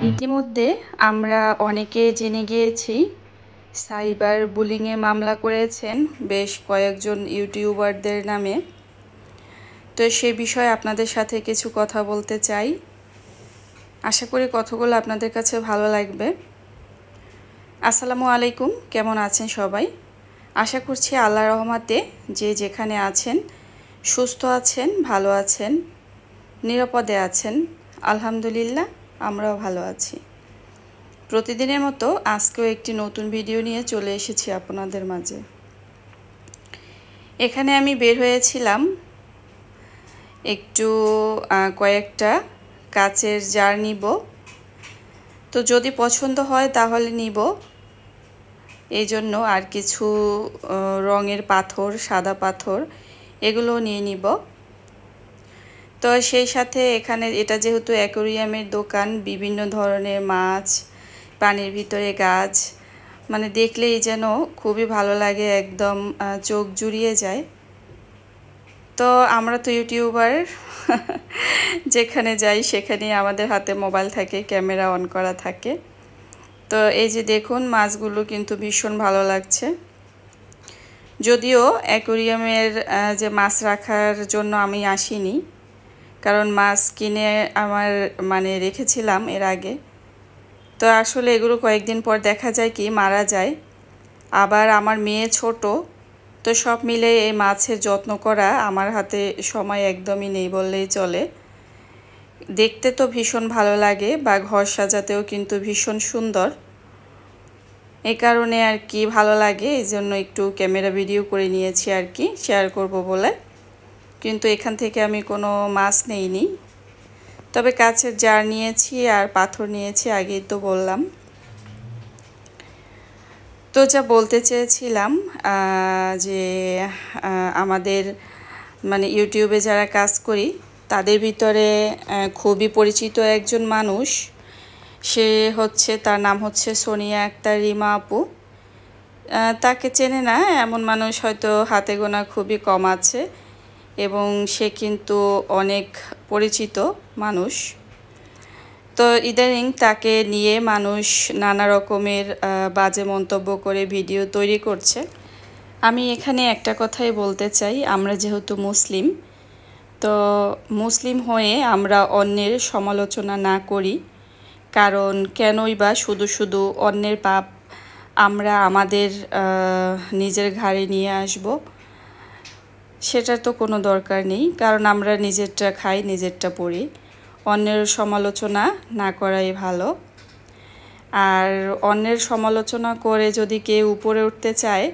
ইতিমধ্যে আমরা অনেকে জেনে গিয়েছি সাইবার বুলিংয়ে মামলা করেছেন বেশ কয়েকজন ইউটিউবারদের নামে। তো সে বিষয়ে আপনাদের সাথে কিছু কথা বলতে চাই। আশা করি কথাগুলো আপনাদের কাছে ভালো লাগবে। আসসালামু আলাইকুম, কেমন আছেন সবাই? আশা করছি আল্লাহর রহমতে যে যেখানে আছেন সুস্থ আছেন, ভালো আছেন, নিরাপদে আছেন। আলহামদুলিল্লাহ, আমরাও ভালো আছি। প্রতিদিনের মতো আজকেও একটি নতুন ভিডিও নিয়ে চলে এসেছি আপনাদের মাঝে। এখানে আমি বের হয়েছিলাম একটু কয়েকটা কাচের জার নিব। তো যদি পছন্দ হয় তাহলে নিব, এই জন্য আর কিছু রঙের পাথর, সাদা পাথর এগুলো নিয়ে নিব। তো সেই সাথে এখানে এটা যেহেতু অ্যাকোরিয়ামের দোকান, বিভিন্ন ধরনের মাছ, পানির ভিতরে গাছ, মানে দেখলেই যেন খুবই ভালো লাগে, একদম চোখ জুড়িয়ে যায়। তো আমরা তো ইউটিউবার, যেখানে যাই সেখানে আমাদের হাতে মোবাইল থাকে, ক্যামেরা অন করা থাকে। তো এই যে দেখুন, মাছগুলো কিন্তু ভীষণ ভালো লাগছে। যদিও অ্যাকোরিয়ামের যে মাছ রাখার জন্য আমি আসিনি, কারণ মাছ কিনে আমার রেখেছিলাম এর আগে। তো আসলে এগুলো কয়েকদিন পর দেখা যায় কি মারা যায়। আবার আমার মেয়ে ছোট, তো সব মিলে এই মাছের যত্ন করা আমার হাতে সময় একদমই নেই বললেই চলে। দেখতে তো ভীষণ ভালো লাগে, বা ঘর সাজাতেও কিন্তু ভীষণ সুন্দর। এই কারণে আর কি ভালো লাগে, এই জন্য একটু ক্যামেরা ভিডিও করে নিয়েছি আর কি, শেয়ার করব বলে। কিন্তু এখান থেকে আমি কোনো মাছ নেইনি, তবে কাচের জার নিয়েছি আর পাথর নিয়েছি, আগেই তো বললাম। তো যা বলতে চেয়েছিলাম, যে আমাদের ইউটিউবে যারা কাজ করি তাদের ভিতরে খুবই পরিচিত একজন মানুষ, সে হচ্ছে, তার নাম হচ্ছে সোনিয়া আক্তার রিমা আপু। তাকে চেনে না এমন মানুষ হয়তো হাতে গোনা খুবই কম আছে, এবং সে কিন্তু অনেক পরিচিত মানুষ। তো ইদানিং তাকে নিয়ে মানুষ নানা রকমের বাজে মন্তব্য করে ভিডিও তৈরি করছে। আমি এখানে একটা কথাই বলতে চাই, আমরা যেহেতু মুসলিম, তো মুসলিম হয়ে আমরা অন্যের সমালোচনা না করি। কারণ কেনই বা শুধু শুধু অন্যের পাপ আমরা আমাদের নিজের ঘাড়ে নিয়ে আসব, সেটার তো কোনো দরকার নেই। কারণ আমরা নিজেরটা খাই, নিজেরটা পড়ি, অন্যের সমালোচনা না করাই ভালো। আর অন্যের সমালোচনা করে যদি কেউ উপরে উঠতে চায়,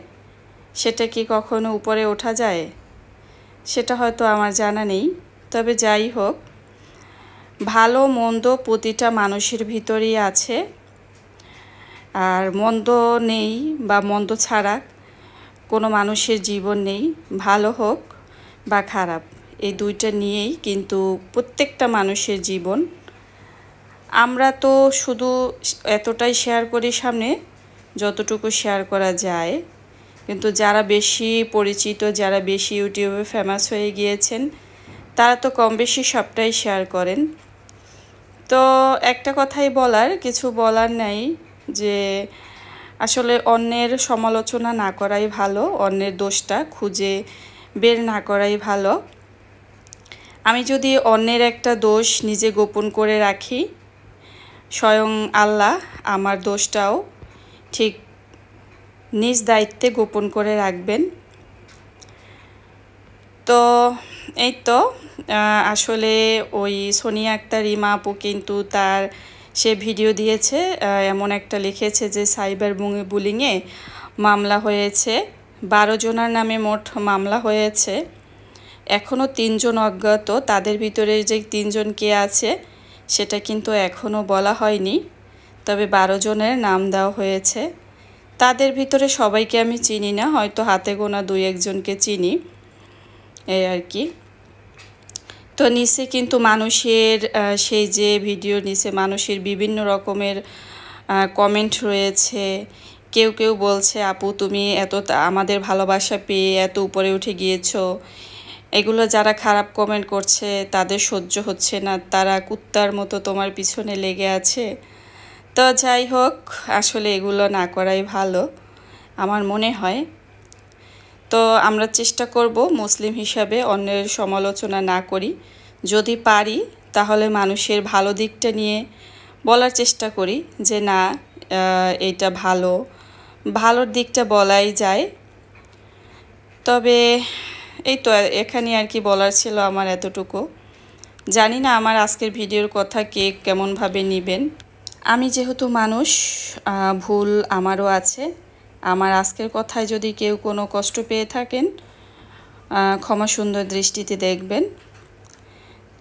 সেটা কি কখনো উপরে ওঠা যায়? সেটা হয়তো আমার জানা নেই। তবে যাই হোক, ভালো মন্দ প্রতিটা মানুষের ভিতরেই আছে। আর মন্দ নেই বা মন্দ ছাড়া কোনো মানুষের জীবন নেই। ভালো হোক বা খারাপ, এই দুইটা নিয়েই কিন্তু প্রত্যেকটা মানুষের জীবন। আমরা তো শুধু এতটাই শেয়ার করি সামনে, যতটুকু শেয়ার করা যায়। কিন্তু যারা বেশি পরিচিত, যারা বেশি ইউটিউবে ফেমাস হয়ে গিয়েছেন, তারা তো কম বেশি সবটাই শেয়ার করেন। তো একটা কথাই বলার, কিছু বলার নাই, যে আসলে অন্যের সমালোচনা না করাই ভালো, অন্যের দোষটা খুঁজে বের না করাই ভালো। আমি যদি অন্যের একটা দোষ নিজে গোপন করে রাখি, স্বয়ং আল্লাহ আমার দোষটাও ঠিক নিজ দায়িত্বে গোপন করে রাখবেন। তো এই তো আসলে ওই সোনিয়া আক্তার রিমা আপু কিন্তু সে ভিডিও দিয়েছে, এমন একটা লিখেছে যে সাইবার বুলিংয়ে মামলা হয়েছে, 12 জনের নামে মোট মামলা হয়েছে। এখনও 3 জন অজ্ঞাত, তাদের ভিতরে যে 3 জন কে আছে সেটা কিন্তু এখনও বলা হয়নি, তবে 12 জনের নাম দেওয়া হয়েছে। তাদের ভিতরে সবাইকে আমি চিনি না, হয়তো হাতে গোনা 2-1 জনকে চিনি, এই আর কি। তো নিচে কিন্তু মানুষের সেই যে ভিডিও নিচে মানুষের বিভিন্ন রকমের কমেন্ট রয়েছে। কেউ কেউ বলছে, আপু তুমি আমাদের ভালোবাসা পেয়ে এত উপরে উঠে গিয়েছো, এগুলো যারা খারাপ কমেন্ট করছে তাদের সহ্য হচ্ছে না, তারা কুত্তার মতো তোমার পিছনে লেগে আছে। তো যাই হোক, আসলে এগুলো না করাই ভালো আমার মনে হয়। তো আমরা চেষ্টা করব মুসলিম হিসাবে অন্যের সমালোচনা না করি, যদি পারি তাহলে মানুষের ভালো দিকটা নিয়ে বলার চেষ্টা করি যে না, এটা ভালো, ভালোর দিকটা বলাই যায়। তবে এই তো, এখানে আর কি বলার ছিল আমার এতটুকু। জানি না আমার আজকের ভিডিওর কথা কে কেমনভাবে নেবেন। আমি যেহেতু মানুষ, ভুল আমারও আছে। আমার আজকের কথায় যদি কেউ কোনো কষ্ট পেয়ে থাকেন, ক্ষমা সুন্দর দৃষ্টিতে দেখবেন।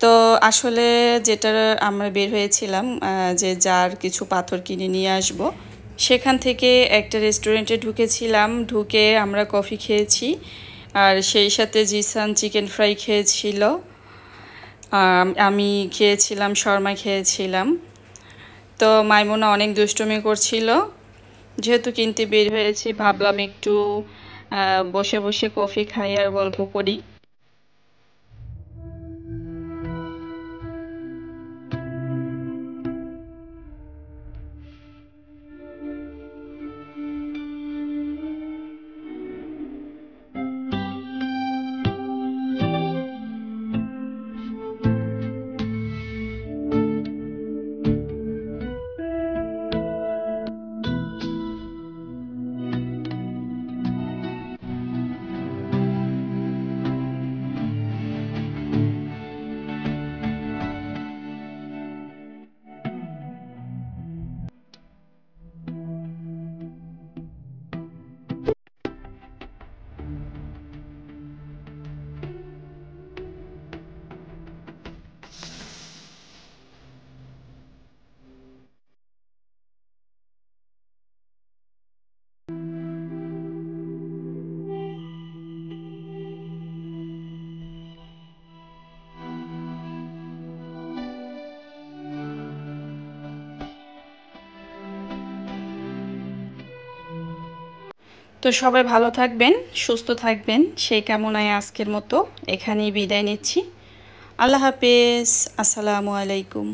তো আসলে যেটা আমরা বের হয়েছিলাম যে যার কিছু পাথর কিনে নিয়ে আসব, সেখান থেকে একটা রেস্টুরেন্টে ঢুকেছিলাম। ঢুকে আমরা কফি খেয়েছি, আর সেই সাথে জিসান চিকেন ফ্রাই খেয়েছিল, আমি খেয়েছিলাম শর্মা খেয়েছিলাম। তো মাইমুনা অনেক দুষ্টুমি করছিল। যেহেতু কিনতে বের হয়েছি, ভাবলাম একটু বসে বসে কফি খাই আর গল্প করি। তো সবাই ভালো থাকবেন, সুস্থ থাকবেন, সেই কামনায় আজকের মতো এখানেই বিদায় নিচ্ছি। আল্লাহ হাফেজ, আসসালামু আলাইকুম।